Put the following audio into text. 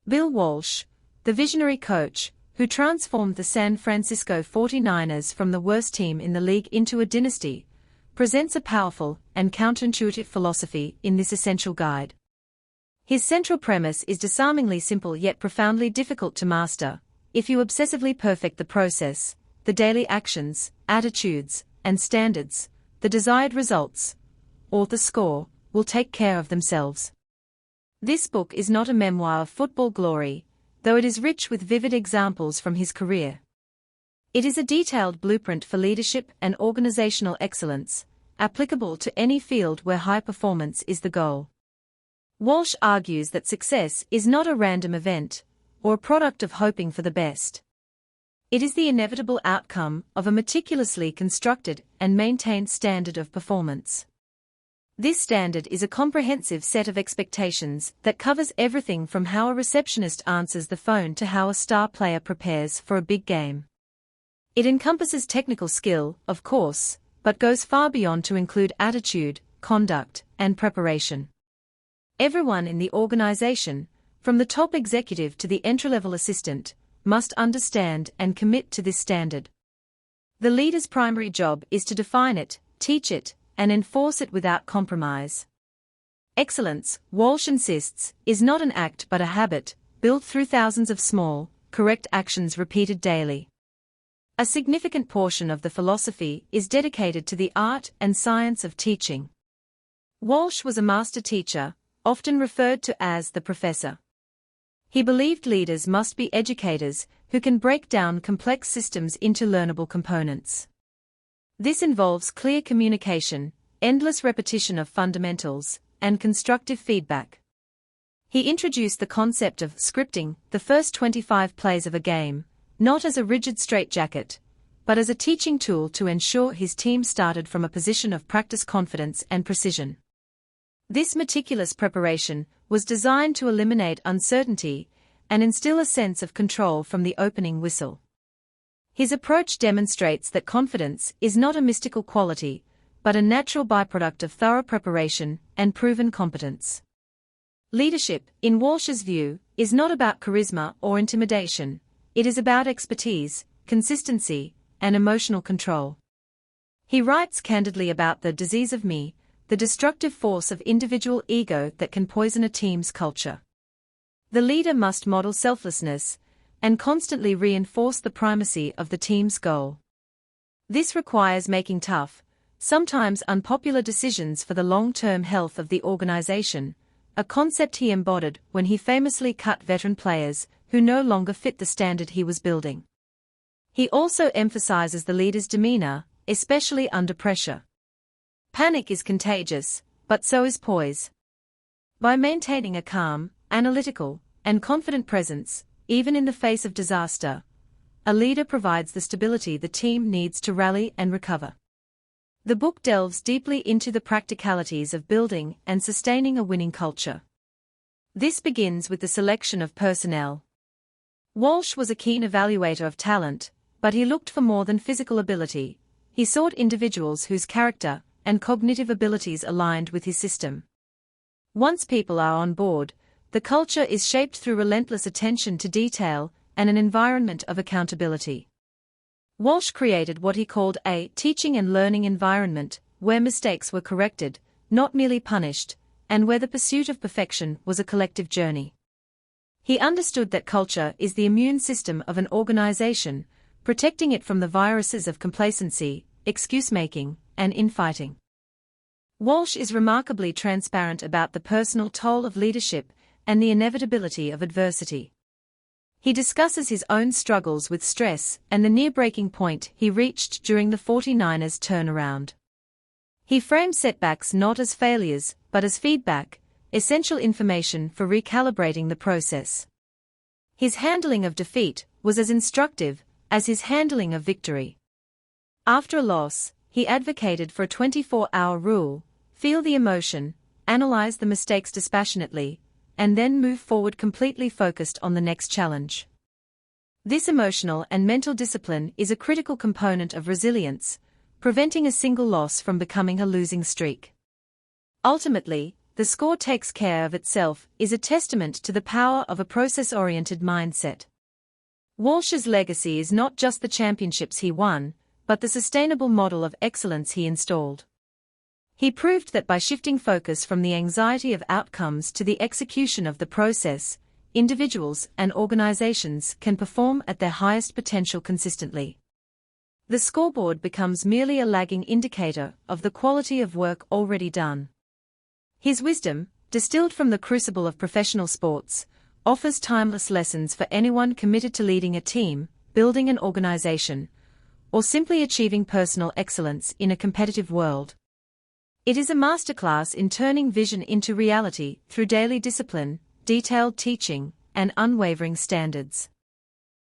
Bill Walsh, the visionary coach, who transformed the San Francisco 49ers from the worst team in the league into a dynasty, presents a powerful and counterintuitive philosophy in this essential guide. His central premise is disarmingly simple yet profoundly difficult to master. If you obsessively perfect the process, the daily actions, attitudes, and standards, the desired results, or the score, will take care of themselves. This book is not a memoir of football glory, though it is rich with vivid examples from his career. It is a detailed blueprint for leadership and organizational excellence, applicable to any field where high performance is the goal. Walsh argues that success is not a random event, or a product of hoping for the best. It is the inevitable outcome of a meticulously constructed and maintained standard of performance. This standard is a comprehensive set of expectations that covers everything from how a receptionist answers the phone to how a star player prepares for a big game. It encompasses technical skill, of course, but goes far beyond to include attitude, conduct, and preparation. Everyone in the organization, from the top executive to the entry-level assistant, must understand and commit to this standard. The leader's primary job is to define it, teach it, and enforce it without compromise. Excellence, Walsh insists, is not an act but a habit, built through thousands of small, correct actions repeated daily. A significant portion of the philosophy is dedicated to the art and science of teaching. Walsh was a master teacher, often referred to as the professor. He believed leaders must be educators who can break down complex systems into learnable components. This involves clear communication, endless repetition of fundamentals, and constructive feedback. He introduced the concept of scripting the first 25 plays of a game, not as a rigid straitjacket, but as a teaching tool to ensure his team started from a position of practice confidence and precision. This meticulous preparation was designed to eliminate uncertainty and instill a sense of control from the opening whistle. His approach demonstrates that confidence is not a mystical quality, but a natural byproduct of thorough preparation and proven competence. Leadership, in Walsh's view, is not about charisma or intimidation, it is about expertise, consistency, and emotional control. He writes candidly about the disease of me, the destructive force of individual ego that can poison a team's culture. The leader must model selflessness and constantly reinforce the primacy of the team's goal. This requires making tough, sometimes unpopular decisions for the long-term health of the organization, a concept he embodied when he famously cut veteran players who no longer fit the standard he was building. He also emphasizes the leader's demeanor, especially under pressure. Panic is contagious, but so is poise. By maintaining a calm, analytical, and confident presence, even in the face of disaster, a leader provides the stability the team needs to rally and recover. The book delves deeply into the practicalities of building and sustaining a winning culture. This begins with the selection of personnel. Walsh was a keen evaluator of talent, but he looked for more than physical ability. He sought individuals whose character and cognitive abilities aligned with his system. Once people are on board, the culture is shaped through relentless attention to detail and an environment of accountability. Walsh created what he called a teaching and learning environment, where mistakes were corrected, not merely punished, and where the pursuit of perfection was a collective journey. He understood that culture is the immune system of an organization, protecting it from the viruses of complacency, excuse-making, and infighting. Walsh is remarkably transparent about the personal toll of leadership and the inevitability of adversity. He discusses his own struggles with stress and the near-breaking point he reached during the 49ers turnaround. He frames setbacks not as failures, but as feedback, essential information for recalibrating the process. His handling of defeat was as instructive as his handling of victory. After a loss, he advocated for a 24-hour rule: feel the emotion, analyze the mistakes dispassionately, and then move forward completely focused on the next challenge. This emotional and mental discipline is a critical component of resilience, preventing a single loss from becoming a losing streak. Ultimately, the score takes care of itself is a testament to the power of a process-oriented mindset. Walsh's legacy is not just the championships he won, but the sustainable model of excellence he installed. He proved that by shifting focus from the anxiety of outcomes to the execution of the process, individuals and organizations can perform at their highest potential consistently. The scoreboard becomes merely a lagging indicator of the quality of work already done. His wisdom, distilled from the crucible of professional sports, offers timeless lessons for anyone committed to leading a team, building an organization, or simply achieving personal excellence in a competitive world. It is a masterclass in turning vision into reality through daily discipline, detailed teaching, and unwavering standards.